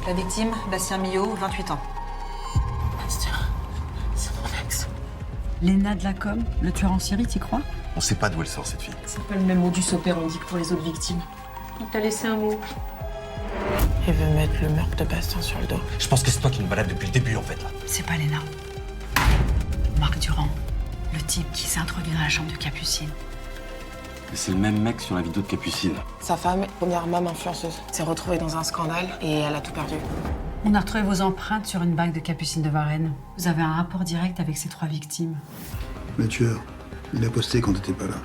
La victime, Bastien Millot, 28 ans. Bastien, c'est mon ex. Léna de la com, le tueur en série, t'y crois? On sait pas d'où elle sort, cette fille. C'est pas le même modus operandi que pour les autres victimes. On t'a laissé un mot. Il veut mettre le meurtre de Bastien sur le dos. Je pense que c'est toi qui nous balade depuis le début, en fait, là. C'est pas Léna. Marc Durand, le type qui s'est introduit dans la chambre de Capucine. C'est le même mec sur la vidéo de Capucine. Sa femme, première maman influenceuse, s'est retrouvée dans un scandale et elle a tout perdu. On a retrouvé vos empreintes sur une bague de Capucine de Varennes. Vous avez un rapport direct avec ces 3 victimes. Le tueur, il a posté quand t'étais pas là.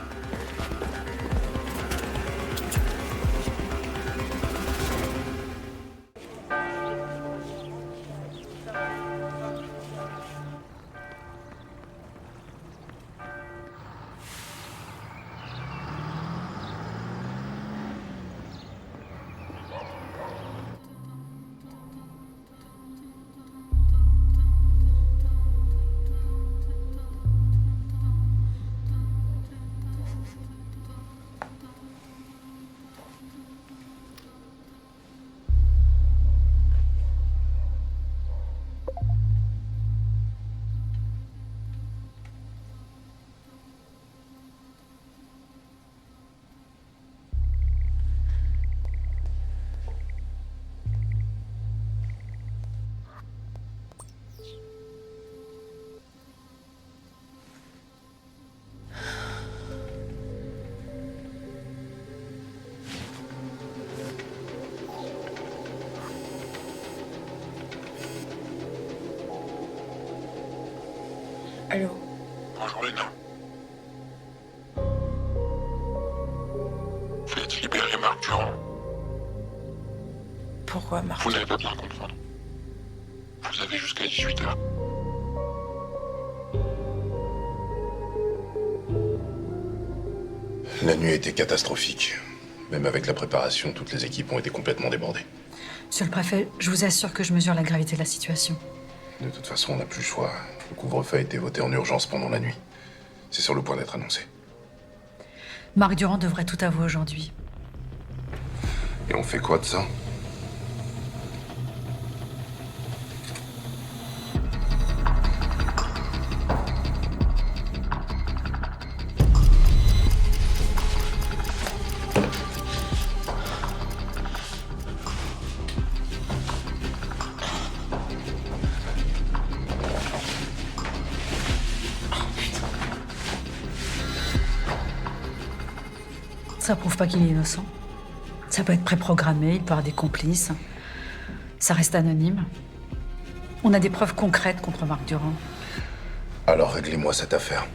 Allô? Bonjour Léna. Faites libérer Marc Durand. Pourquoi, Marc? Vous n'allez pas bien comprendre. Vous avez jusqu'à 18h. La nuit a été catastrophique. Même avec la préparation, toutes les équipes ont été complètement débordées. Monsieur le préfet, je vous assure que je mesure la gravité de la situation. De toute façon, on n'a plus le choix. Le couvre-feu a été voté en urgence pendant la nuit. C'est sur le point d'être annoncé. Marc Durand devrait tout avouer aujourd'hui. Et on fait quoi de ça? Ça prouve pas qu'il est innocent. Ça peut être préprogrammé, il peut avoir des complices. Ça reste anonyme. On a des preuves concrètes contre Marc Durand. Alors réglez-moi cette affaire.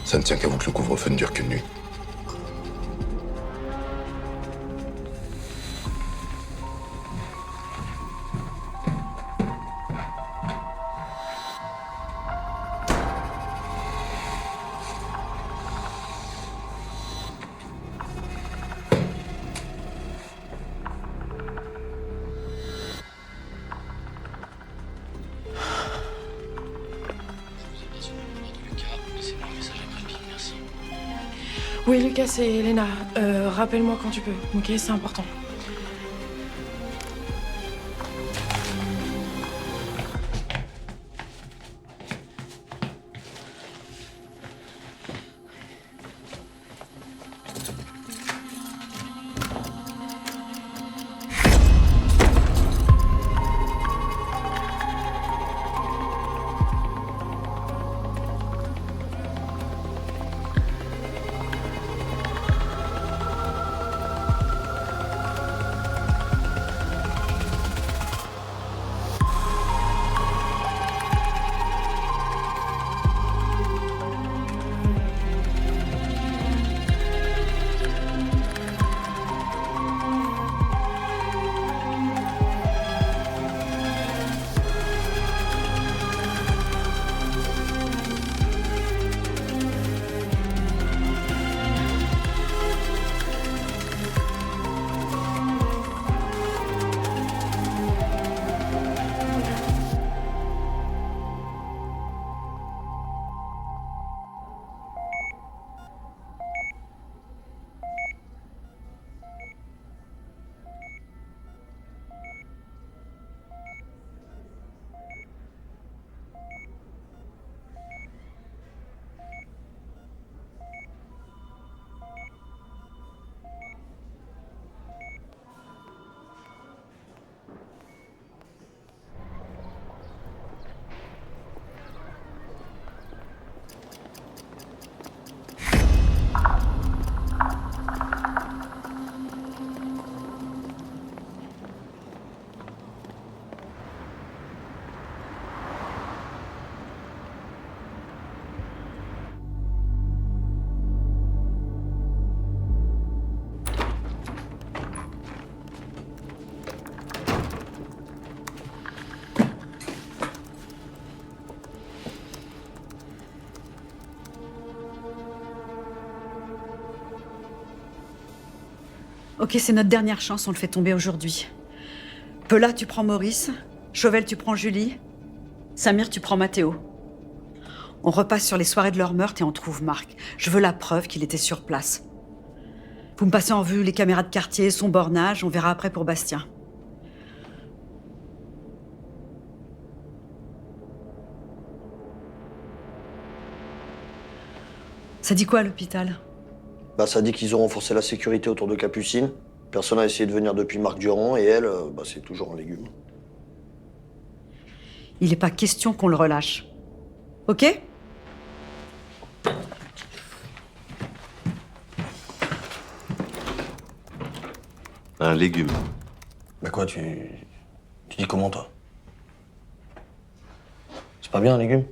Ça ne tient qu'à vous que le couvre-feu ne dure qu'une nuit. Oui, Lucas, c'est Léna. Rappelle-moi quand tu peux, ok? C'est important. Ok, c'est notre dernière chance, on le fait tomber aujourd'hui. Peula, tu prends Maurice. Chauvel, tu prends Julie. Samir, tu prends Mathéo. On repasse sur les soirées de leur meurtre et on trouve Marc. Je veux la preuve qu'il était sur place. Vous me passez en vue les caméras de quartier, son bornage, on verra après pour Bastien. Ça dit quoi à l'hôpital? Bah, ça dit qu'ils ont renforcé la sécurité autour de Capucine. Personne n'a essayé de venir depuis Marc Durand et elle, c'est toujours en légumes. Il n'est pas question qu'on le relâche. Ok? Un légume. Bah quoi, tu dis comment, toi? C'est pas bien, un légume?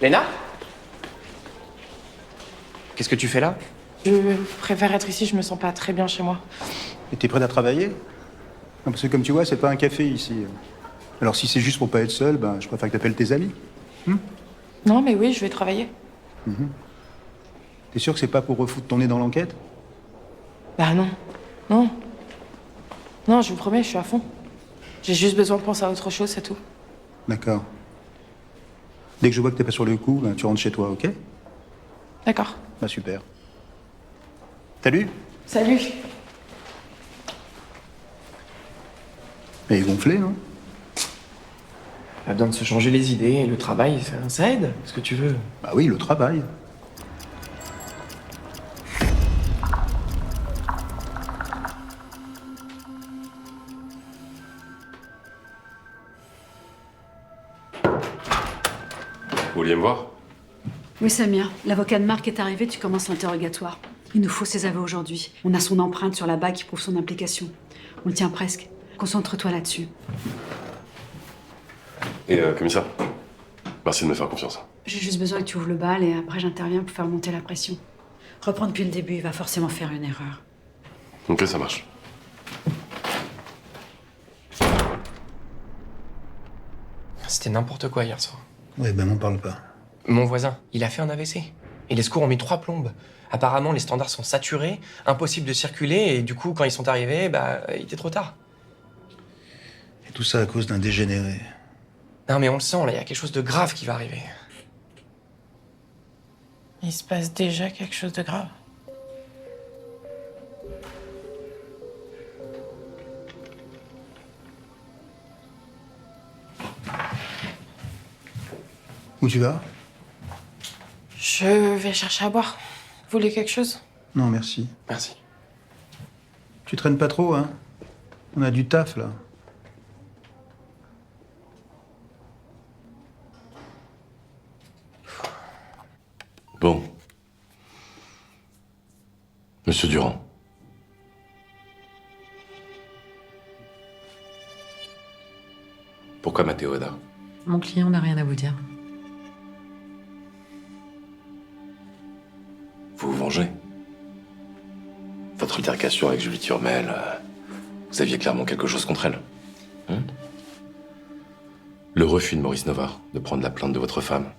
Léna? Qu'est-ce que tu fais là? Je préfère être ici, je me sens pas très bien chez moi. Et t'es prête à travailler? Non, parce que comme tu vois, c'est pas un café ici. Alors si c'est juste pour pas être seul, ben, je préfère que t'appelles tes amis. Non, mais oui, je vais travailler. T'es sûr que c'est pas pour refoutre ton nez dans l'enquête? Bah non. Non. Non, je vous promets, je suis à fond. J'ai juste besoin de penser à autre chose, c'est tout. D'accord. Dès que je vois que t'es pas sur le coup, ben, tu rentres chez toi, ok? D'accord. Bah super. Salut. Salut. Elle est gonflée, non? Pas besoin de se changer les idées, le travail, ça aide, ce que tu veux. Bah oui, le travail. Vous vouliez me voir? Oui, Samir. L'avocat de Marc est arrivé, tu commences l'interrogatoire. Il nous faut ses aveux aujourd'hui. On a son empreinte sur la bague qui prouve son implication. On le tient presque. Concentre-toi là-dessus. Et commissaire, merci de me faire confiance. J'ai juste besoin que tu ouvres le bal et après j'interviens pour faire monter la pression. Reprends depuis le début, il va forcément faire une erreur. Ok, ça marche. C'était n'importe quoi hier soir. Ouais, ben m'en parle pas. Mon voisin, il a fait un AVC. Et les secours ont mis 3 plombes. Apparemment, les standards sont saturés, impossible de circuler, et du coup, quand ils sont arrivés, il était trop tard. Et tout ça à cause d'un dégénéré. Non, mais on le sent, là, il y a quelque chose de grave qui va arriver. Il se passe déjà quelque chose de grave. Où tu vas? Je vais chercher à boire. Vous voulez quelque chose? Non, merci. Merci. Tu traînes pas trop, hein? On a du taf, là. Bon. Monsieur Durand. Pourquoi Mathéo est là? Mon client n'a rien à vous dire. Vous vous vengez? Votre altercation avec Julie Turmel, vous aviez clairement quelque chose contre elle. Le refus de Maurice Novard de prendre la plainte de votre femme.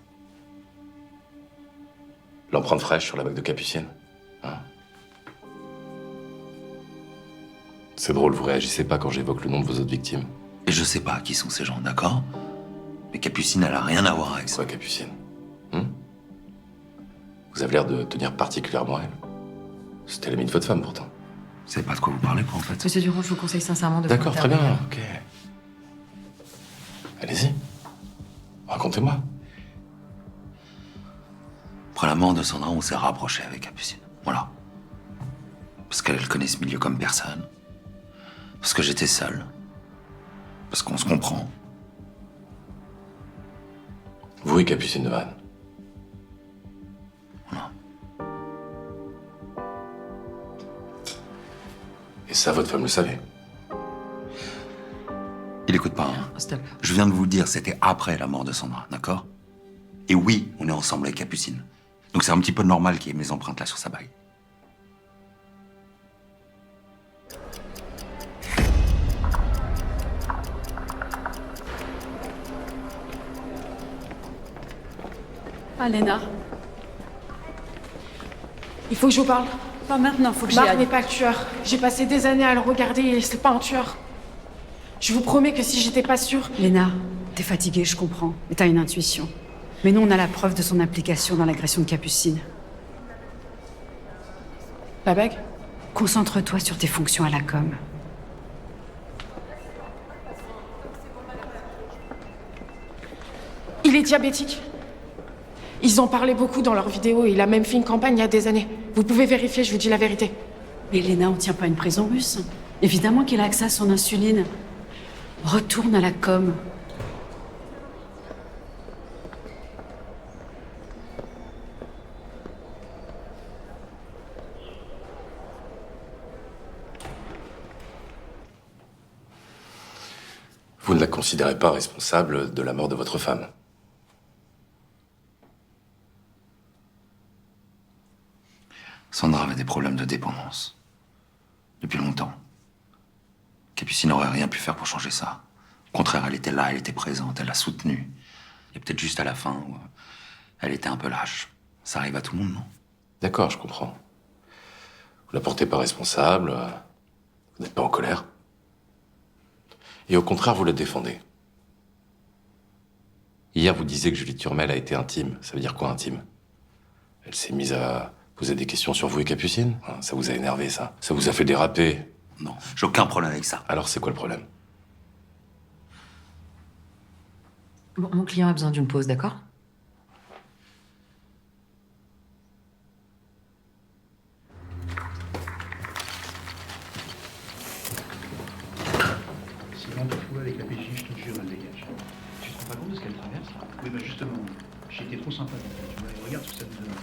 L'empreinte fraîche sur la bague de Capucine. C'est drôle, vous réagissez pas quand j'évoque le nom de vos autres victimes. Et je sais pas qui sont ces gens, d'accord? Mais Capucine, elle a rien à voir avec ça. Quoi, Capucine? Vous avez l'air de tenir particulièrement à elle. C'était l'amie de votre femme, pourtant. Vous savez pas de quoi vous parlez, quoi, en fait? Monsieur Durand, je vous conseille sincèrement de... D'accord, très bien, ok. Allez-y. Racontez-moi. Après la mort de Sandra, on s'est rapproché avec Capucine. Voilà. Parce qu'elle connaît ce milieu comme personne. Parce que j'étais seul. Parce qu'on se comprend. Vous et Capucine de Vannes. Voilà. Et ça, votre femme le savait. Il écoute pas, hein. Stop. Je viens de vous le dire, c'était après la mort de Sandra, d'accord? Et oui, on est ensemble avec Capucine. Donc c'est un petit peu normal qu'il y ait mes empreintes là sur sa bague. Ah, Léna. Il faut que je vous parle. Pas maintenant, faut que j'y Marc aille. n'est pas le tueur. J'ai passé des années à le regarder et c'est pas un tueur. Je vous promets que si j'étais pas sûre... Léna, t'es fatiguée, je comprends. Mais t'as une intuition. Mais nous, on a la preuve de son implication dans l'agression de Capucine. La bague? Concentre-toi sur tes fonctions à la com. Il est diabétique. Ils en parlaient beaucoup dans leurs vidéos et il a même fait une campagne il y a des années. Vous pouvez vérifier, je vous dis la vérité. Mais Léna, on tient pas une prison russe. Évidemment qu'il a accès à son insuline. Retourne à la com. Vous ne la considérez pas responsable de la mort de votre femme. Sandra avait des problèmes de dépendance. Depuis longtemps. Capucine n'aurait rien pu faire pour changer ça. Au contraire, elle était là, elle était présente, elle l'a soutenue. Et peut-être juste à la fin où elle était un peu lâche. Ça arrive à tout le monde, non? D'accord, je comprends. Vous la portez pas responsable, vous n'êtes pas en colère. Et au contraire, vous la défendez. Hier, vous disiez que Julie Turmel a été intime. Ça veut dire quoi, intime? Elle s'est mise à poser des questions sur vous et Capucine? Ça vous a énervé, ça? Ça vous a fait déraper? Non, j'ai aucun problème avec ça. Alors, c'est quoi le problème? Bon, mon client a besoin d'une pause, d'accord? Si on te trouve avec la PJ, je te jure, elle dégage. Tu te rends pas compte de ce qu'elle traverse? Oui, bah justement, j'ai été trop sympa. Tu vois, regarde ce que ça nous donne.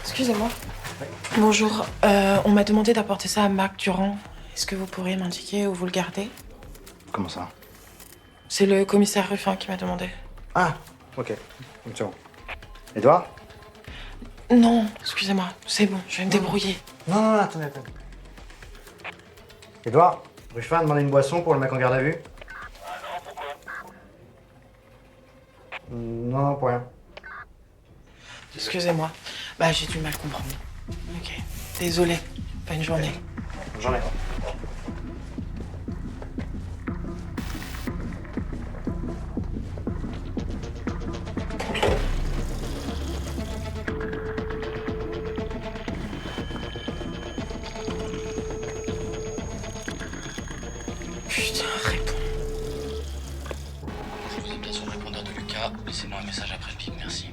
Excusez-moi. Bonjour. On m'a demandé d'apporter ça à Marc Durand. Est-ce que vous pourriez m'indiquer où vous le gardez? Comment ça? C'est le commissaire Ruffin qui m'a demandé. Ah, ok. C'est bon. Edouard? Non, excusez-moi. C'est bon, je vais me débrouiller. Non, attendez. Edouard, Ruffin a demandé une boisson pour le mec en garde à vue? Non, pour rien. Excusez-moi. Bah, j'ai du mal comprendre. Ok. Désolée. Bonne journée. Bonne journée. Putain, réponds. Si vous êtes bien sur le répondeur de Lucas, laissez-moi un message après le bip, merci.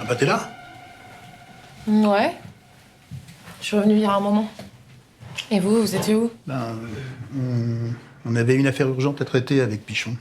Ah bah t'es là? Ouais. Je suis revenue il y a un moment. Et vous, vous étiez où? Ben, on avait une affaire urgente à traiter avec Pichon.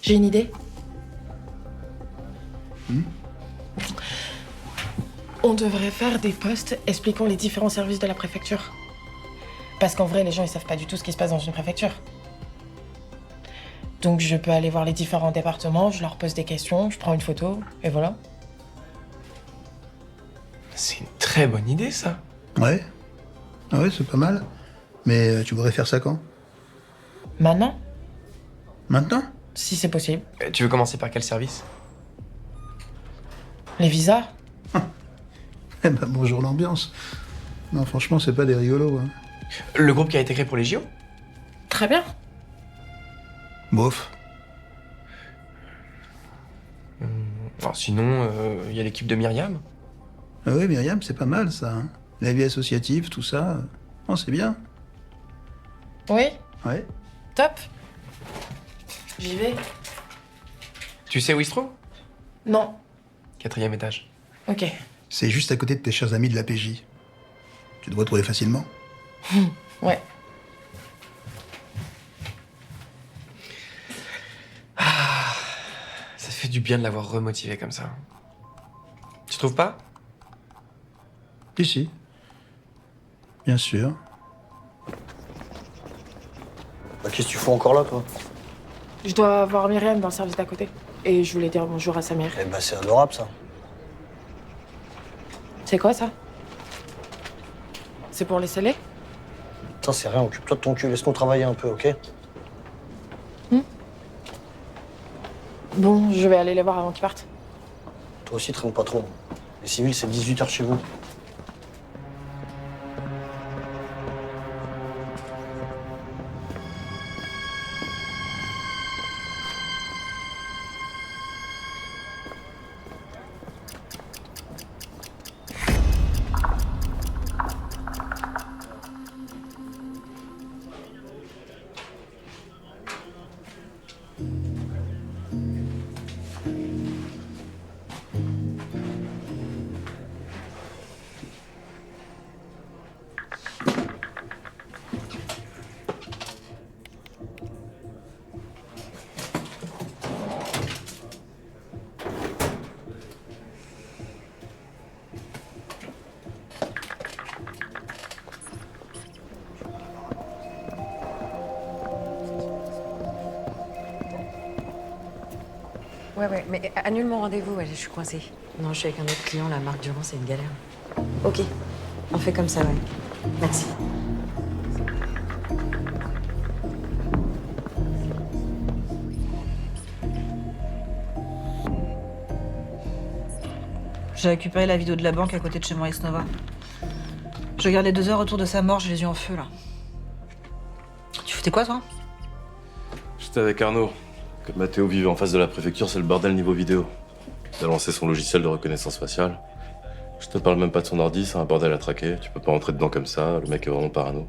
J'ai une idée. On devrait faire des posts expliquant les différents services de la préfecture. Parce qu'en vrai, les gens, ils savent pas du tout ce qui se passe dans une préfecture. Donc je peux aller voir les différents départements, je leur pose des questions, je prends une photo, et voilà. C'est une très bonne idée, ça. Ouais. Ouais, c'est pas mal. Mais tu voudrais faire ça quand? Maintenant, Maintenant? si c'est possible. Tu veux commencer par quel service? Les visas? Eh ben, bonjour l'ambiance. Non, franchement, c'est pas des rigolos. Hein. Le groupe qui a été créé pour les JO? Très bien. Bof. Alors sinon, il y a l'équipe de Myriam. Ah oui, Myriam, c'est pas mal ça. Hein. La vie associative, tout ça. Non, c'est bien. Oui, Ouais. top. J'y vais. Tu sais où il se trouve? Non. 4e étage. Ok. C'est juste à côté de tes chers amis de la PJ. Tu devrais trouver facilement. Ouais. Ça fait du bien de l'avoir remotivé comme ça. Tu trouves pas? Si. Bien sûr. Bah, qu'est-ce que tu fais encore là, toi? Je dois voir Myriam dans le service d'à côté. Et je voulais dire bonjour à Samir. Eh ben, c'est adorable, ça. C'est quoi ça? C'est pour les scellés? Putain, c'est rien, occupe-toi de ton cul. Laisse-nous travailler un peu, ok? Bon, je vais aller les voir avant qu'ils partent. Toi aussi, traîne pas trop. Les civils, c'est 18h chez vous. Ouais, mais annule mon rendez-vous, je suis coincée. Non, je suis avec un autre client, la marque Durand, c'est une galère. Ok, on fait comme ça, ouais. Merci. J'ai récupéré la vidéo de la banque à côté de chez Maurice Nova. Je regarde les 2 heures autour de sa mort, j'ai les yeux en feu, là. Tu foutais quoi, toi? J'étais avec Arnaud. Comme Mathéo vivait en face de la préfecture, c'est le bordel niveau vidéo. Il a lancé son logiciel de reconnaissance faciale. Je te parle même pas de son ordi, c'est un bordel à traquer. Tu peux pas rentrer dedans comme ça, le mec est vraiment parano.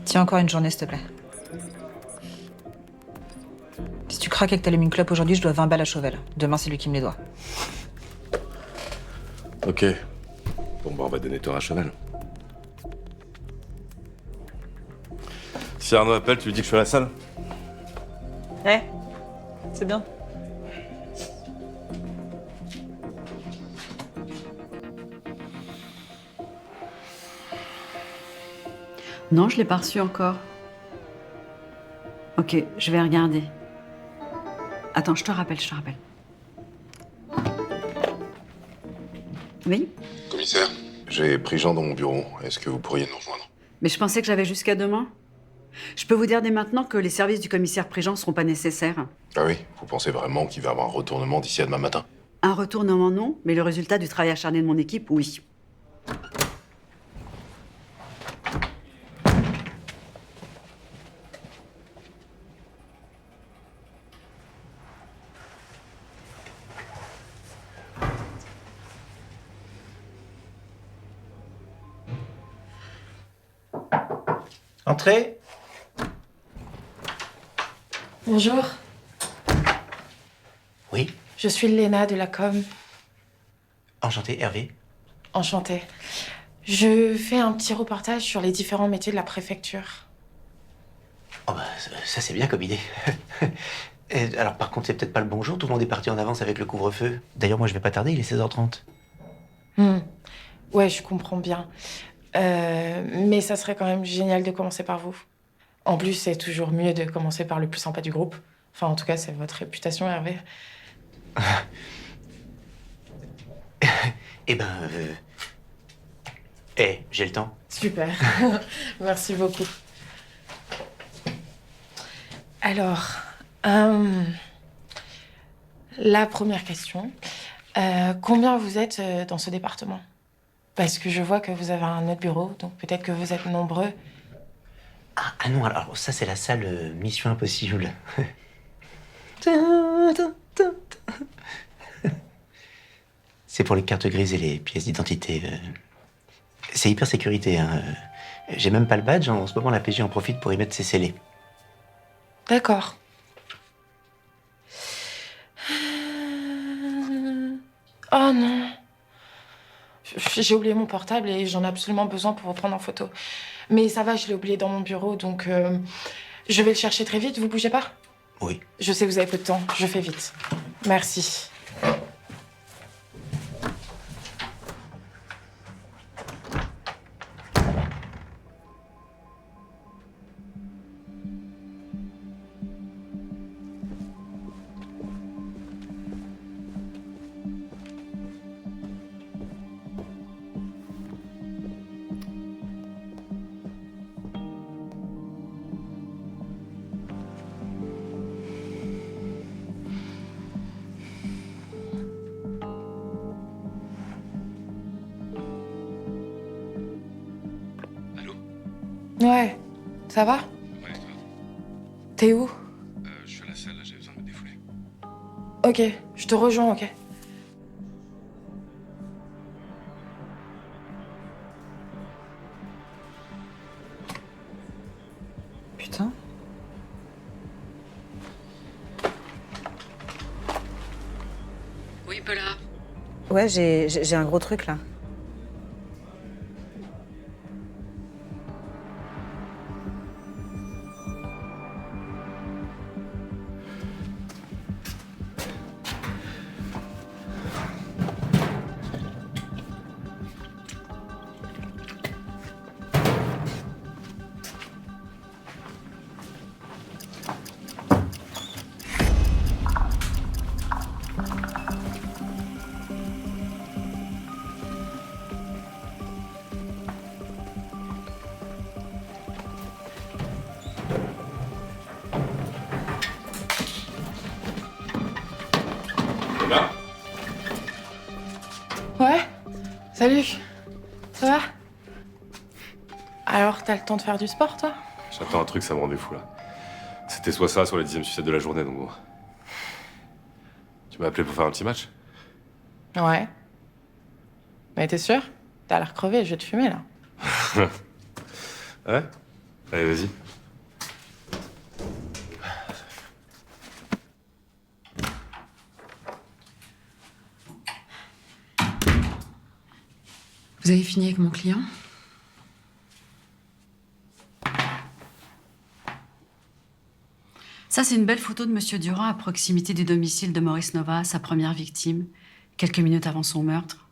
Tiens, encore une journée, s'il te plaît. Si tu craques et que t'allumes une clope aujourd'hui, je dois 20 balles à Chauvel. Demain, c'est lui qui me les doit. Ok. Bon, bah on va donner tort à Cheval. Si Arnaud appelle, tu lui dis que je suis à la salle? Ouais, c'est bien. Non, je l'ai pas reçu encore. Ok, je vais regarder. Attends, je te rappelle. Oui? Commissaire, j'ai pris Jean dans mon bureau. Est-ce que vous pourriez nous rejoindre? Mais je pensais que j'avais jusqu'à demain. Je peux vous dire dès maintenant que les services du commissaire Préjean ne seront pas nécessaires. Ah oui? Vous pensez vraiment qu'il va y avoir un retournement d'ici à demain matin? Un retournement, non, mais le résultat du travail acharné de mon équipe, oui. Entrez. Bonjour. Oui, Je suis Léna de la com. enchanté, Hervé. Enchantée. Je fais un petit reportage sur les différents métiers de la préfecture. Oh bah, ça c'est bien comme idée. Alors par contre, c'est peut-être pas le bon jour, tout le monde est parti en avance avec le couvre-feu. D'ailleurs, moi je vais pas tarder, il est 16h30. Ouais, je comprends bien. Mais ça serait quand même génial de commencer par vous. En plus, c'est toujours mieux de commencer par le plus sympa du groupe. Enfin, en tout cas, c'est votre réputation, Hervé. Eh ben, j'ai le temps. Super. Merci beaucoup. Alors, la première question. Combien vous êtes dans ce département? Parce que je vois que vous avez un autre bureau, donc peut-être que vous êtes nombreux. Ah non, alors ça c'est la salle Mission Impossible. C'est pour les cartes grises et les pièces d'identité. C'est hyper sécurité, hein. J'ai même pas le badge, en ce moment la PJ en profite pour y mettre ses scellés. D'accord. Oh non. J'ai oublié mon portable et j'en ai absolument besoin pour vous prendre en photo. Mais ça va, je l'ai oublié dans mon bureau, donc je vais le chercher très vite. Vous bougez pas? Oui. Je sais que vous avez peu de temps, je fais vite. Merci. Ouais, ça va? Ouais, toi. T'es où? Je suis à la salle, là, j'ai besoin de me défouler. Ok, je te rejoins, ok. Putain. Oui, Paula. Ouais, j'ai un gros truc là. Ouais? Salut. Ça va? Alors, t'as le temps de faire du sport, toi? J'attends un truc, ça me rendait fou là. C'était soit ça, soit la 10e sucette de la journée, donc bon. Tu m'as appelé pour faire un petit match? Ouais. Mais t'es sûr? T'as l'air crevé, je vais te fumer, là. Ouais? Allez, vas-y. Vous avez fini avec mon client? Ça, c'est une belle photo de Monsieur Durand à proximité du domicile de Maurice Nova, sa première victime, quelques minutes avant son meurtre.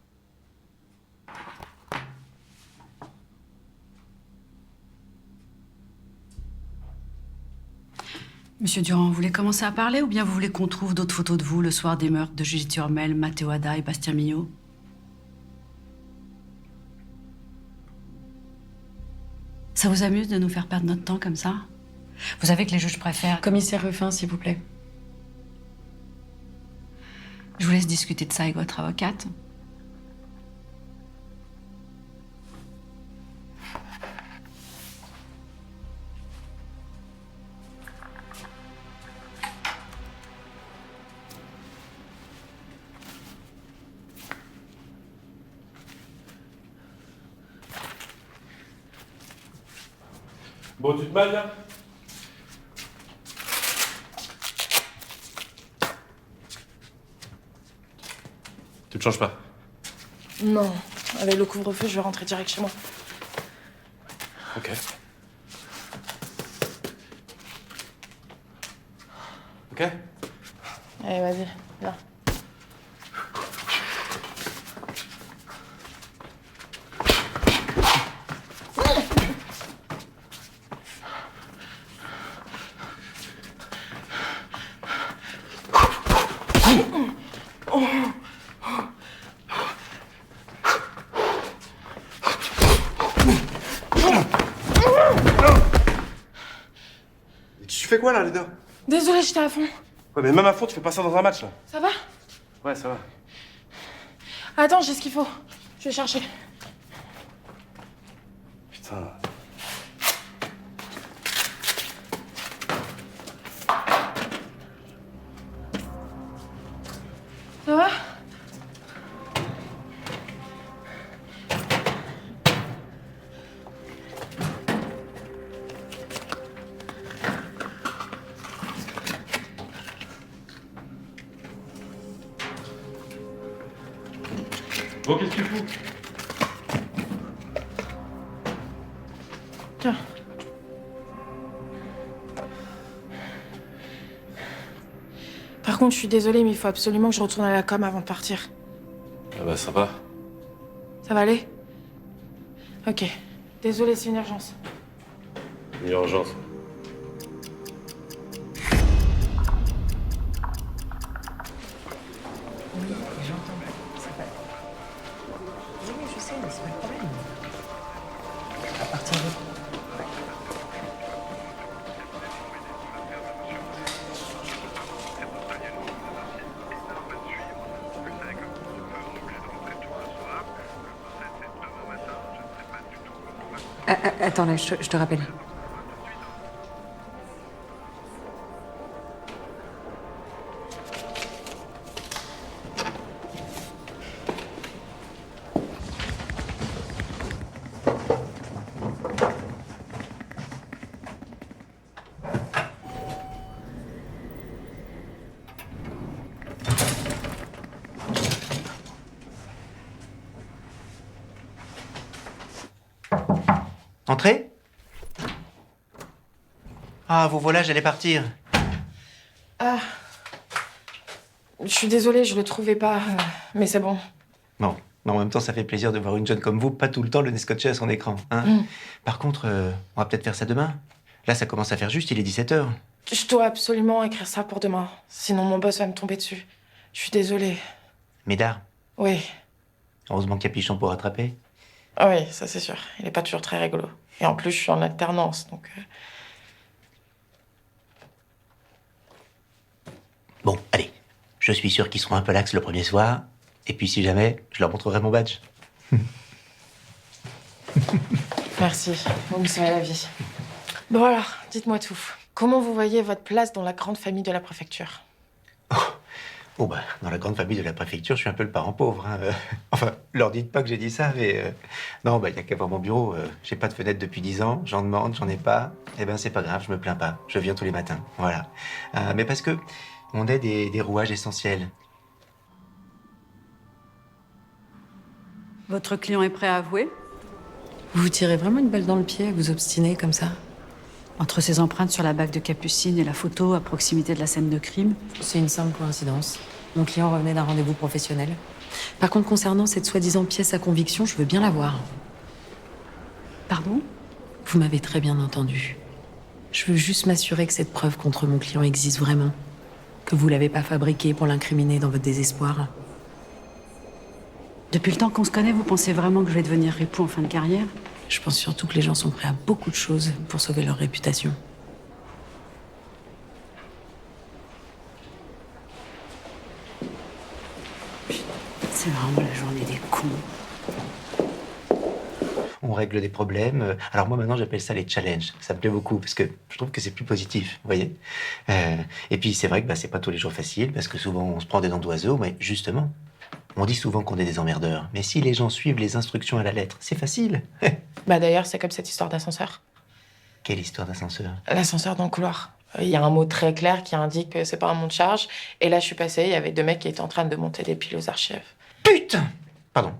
Monsieur Durand, vous voulez commencer à parler ou bien vous voulez qu'on trouve d'autres photos de vous le soir des meurtres de Julie Turmel, Matteo Ada et Bastien Mignot? Ça vous amuse de nous faire perdre notre temps comme ça? Vous savez que les juges préfèrent... Commissaire Ruffin, s'il vous plaît. Je vous laisse discuter de ça avec votre avocate. Bon, tu te balles là? Tu te changes pas? Non, avec le couvre-feu, je vais rentrer direct chez moi. Ok. Ok? Allez, vas-y, viens. Tu fais quoi là, Léna? Désolée, j'étais à fond. Ouais, mais même à fond, tu fais pas ça dans un match là. Ça va? Ouais, ça va. Attends, j'ai ce qu'il faut. Je vais chercher. Putain. Ça va? Bon, qu'est-ce que tu fous? Tiens. Par contre, je suis désolée, mais il faut absolument que je retourne à la com avant de partir. Ah bah, ça va. Ça va aller? Ok. Désolée, c'est une urgence. Une urgence. Oui, je sais, mais c'est pas le problème. À partir de... Attends, là, je te rappelle. Entrez? Ah, vous voilà, j'allais partir. Ah. Je suis désolée, je le trouvais pas. Mais c'est bon. Bon, mais en même temps, ça fait plaisir de voir une jeune comme vous, pas tout le temps le nez scotché à son écran. Hein. Par contre, on va peut-être faire ça demain. Là, ça commence à faire juste, il est 17h. Je dois absolument écrire ça pour demain. Sinon, mon boss va me tomber dessus. Je suis désolée. Médard, Oui. heureusement qu'il y a Pichon pour rattraper. Ah oui, ça c'est sûr. Il est pas toujours très rigolo. Et en plus, je suis en alternance, donc... Bon, allez. Je suis sûr qu'ils seront un peu lax le premier soir. Et puis, si jamais, je leur montrerai mon badge. Merci. Vous me sauvez la vie. Bon alors, dites-moi tout. Comment vous voyez votre place dans la grande famille de la préfecture? Oh bah, dans la grande famille de la préfecture, je suis un peu le parent pauvre. Hein. Enfin, leur dites pas que j'ai dit ça, mais... Non, bah, y a qu'à voir mon bureau. J'ai pas de fenêtre depuis 10 ans, j'en demande, j'en ai pas. Eh ben, c'est pas grave, je me plains pas. Je viens tous les matins, voilà. Mais parce que on est des rouages essentiels. Votre client est prêt à avouer? Vous vous tirez vraiment une balle dans le pied à vous obstiner comme ça? Entre ses empreintes sur la bague de Capucine et la photo à proximité de la scène de crime. C'est une simple coïncidence. Mon client revenait d'un rendez-vous professionnel. Par contre, concernant cette soi-disant pièce à conviction, je veux bien la voir. Pardon? Vous m'avez très bien entendu. Je veux juste m'assurer que cette preuve contre mon client existe vraiment. Que vous l'avez pas fabriquée pour l'incriminer dans votre désespoir. Depuis le temps qu'on se connaît, vous pensez vraiment que je vais devenir époux en fin de carrière? Je pense surtout que les gens sont prêts à beaucoup de choses pour sauver leur réputation. C'est vraiment la journée des cons. On règle des problèmes. Alors moi, maintenant, j'appelle ça les challenges. Ça me plaît beaucoup, parce que je trouve que c'est plus positif, vous voyez. Et puis, c'est vrai que c'est pas tous les jours facile, parce que souvent, on se prend des dents d'oiseau, mais justement, on dit souvent qu'on est des emmerdeurs. Mais si les gens suivent les instructions à la lettre, c'est facile. Bah d'ailleurs, c'est comme cette histoire d'ascenseur. Quelle histoire d'ascenseur? L'ascenseur dans le couloir. Il y a un mot très clair qui indique que c'est pas un monte charge. Et là, je suis passée, il y avait 2 mecs qui étaient en train de monter des piles aux archives. Putain! Pardon.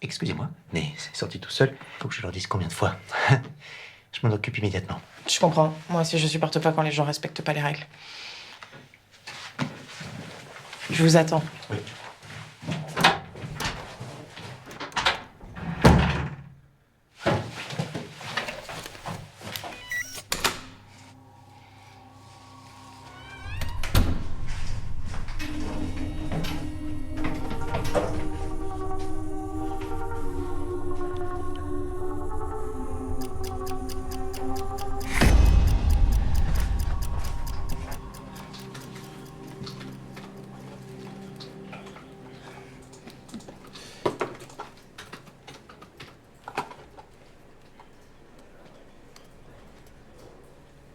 Excusez-moi, mais c'est sorti tout seul. Faut que je leur dise combien de fois. Je m'en occupe immédiatement. Je comprends. Moi aussi, je supporte pas quand les gens respectent pas les règles. Je vous attends. Oui.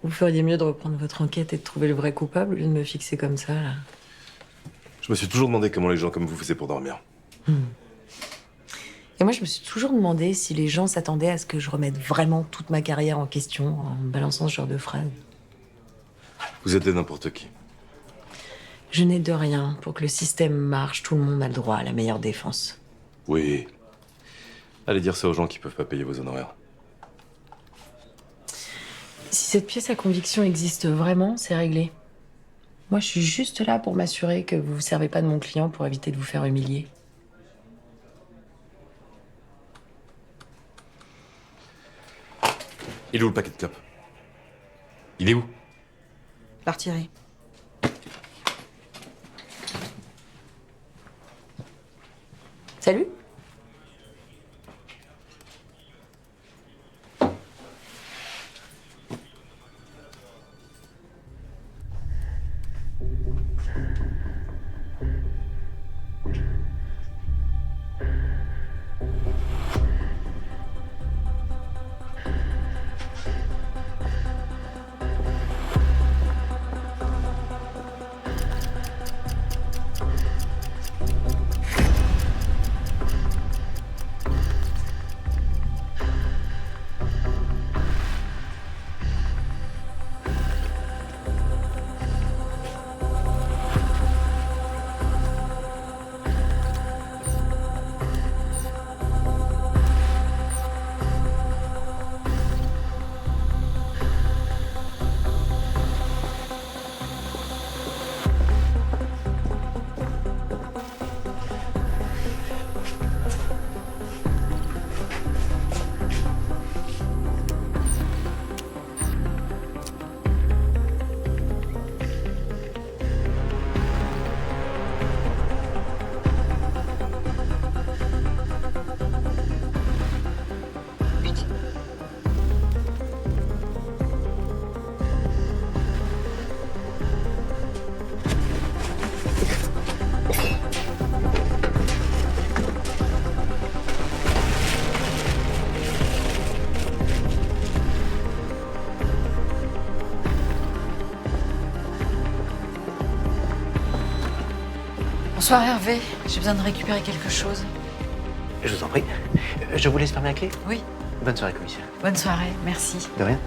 Vous feriez mieux de reprendre votre enquête et de trouver le vrai coupable au lieu de me fixer comme ça, là. Je me suis toujours demandé comment les gens comme vous faisaient pour dormir. Et moi, je me suis toujours demandé si les gens s'attendaient à ce que je remette vraiment toute ma carrière en question en me balançant ce genre de phrases. Vous êtes de n'importe qui. Je n'ai de rien. Pour que le système marche, tout le monde a le droit à la meilleure défense. Oui. Allez dire ça aux gens qui peuvent pas payer vos honoraires. Si cette pièce à conviction existe vraiment, c'est réglé. Moi, je suis juste là pour m'assurer que vous vous servez pas de mon client pour éviter de vous faire humilier. Il est où le paquet de clopes? Il est où? L'artillerie. Salut. Bonsoir Hervé, j'ai besoin de récupérer quelque chose. Je vous en prie. Je vous laisse fermer la clé? Oui. Bonne soirée, commissaire. Bonne soirée, merci. De rien.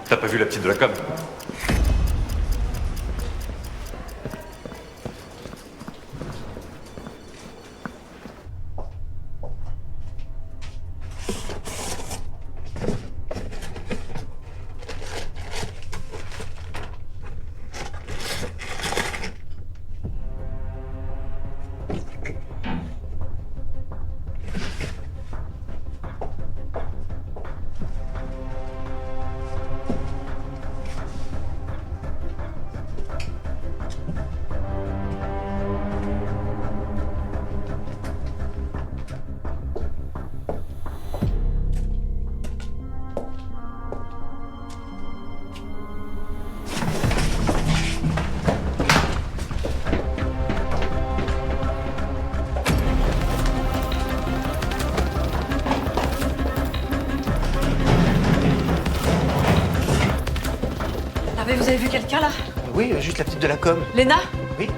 T'as pas vu la petite de la com? avez vu quelqu'un là? Oui, juste la petite de la com. Léna? Oui.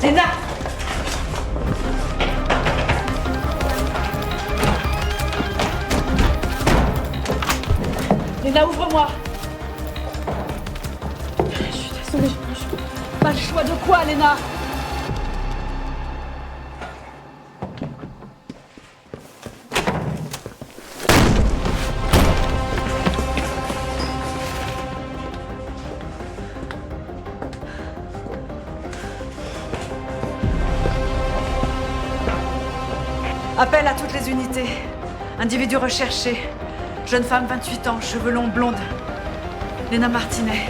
Léna! Léna, ouvre-moi! Je suis désolée, je pas le choix de quoi, Léna? Appel à toutes les unités. Individu recherché. Jeune femme, 28 ans, cheveux longs, blonde. Léna Martinet.